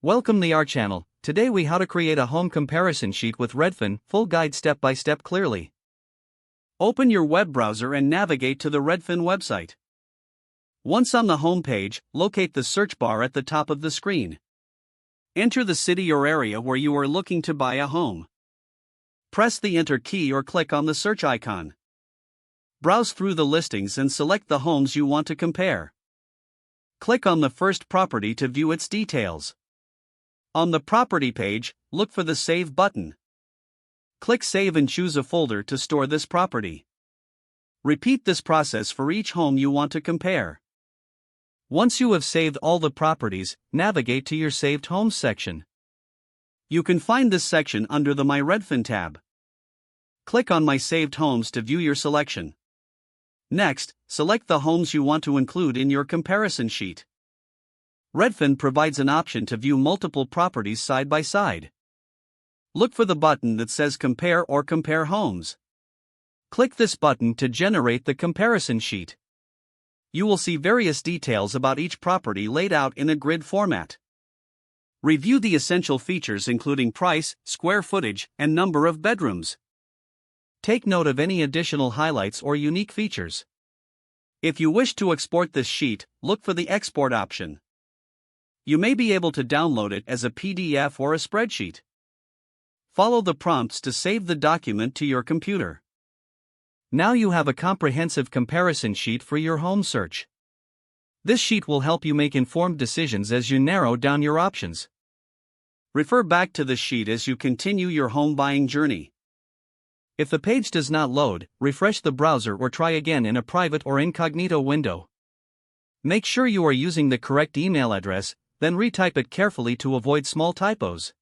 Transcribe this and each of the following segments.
Welcome to our channel. Today we how to create a home comparison sheet with Redfin, full guide step by step clearly. Open your web browser and navigate to the Redfin website. Once on the home page, locate the search bar at the top of the screen. Enter the city or area where you are looking to buy a home. Press the enter key or click on the search icon. Browse through the listings and select the homes you want to compare. Click on the first property to view its details. On the property page, look for the Save button. Click Save and choose a folder to store this property. Repeat this process for each home you want to compare. Once you have saved all the properties, navigate to your Saved Homes section. You can find this section under the My Redfin tab. Click on My Saved Homes to view your selection. Next, select the homes you want to include in your comparison sheet. Redfin provides an option to view multiple properties side by side. Look for the button that says Compare or Compare Homes. Click this button to generate the comparison sheet. You will see various details about each property laid out in a grid format. Review the essential features including price, square footage, and number of bedrooms. Take note of any additional highlights or unique features. If you wish to export this sheet, look for the Export option. You may be able to download it as a PDF or a spreadsheet. Follow the prompts to save the document to your computer. Now you have a comprehensive comparison sheet for your home search. This sheet will help you make informed decisions as you narrow down your options. Refer back to the sheet as you continue your home buying journey. If the page does not load, refresh the browser or try again in a private or incognito window. Make sure you are using the correct email address, then retype it carefully to avoid small typos.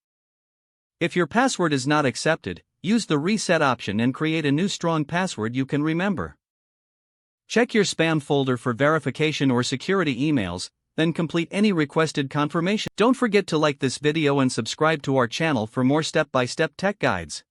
If your password is not accepted, use the reset option and create a new strong password you can remember. Check your spam folder for verification or security emails, then complete any requested confirmation. Don't forget to like this video and subscribe to our channel for more step-by-step tech guides.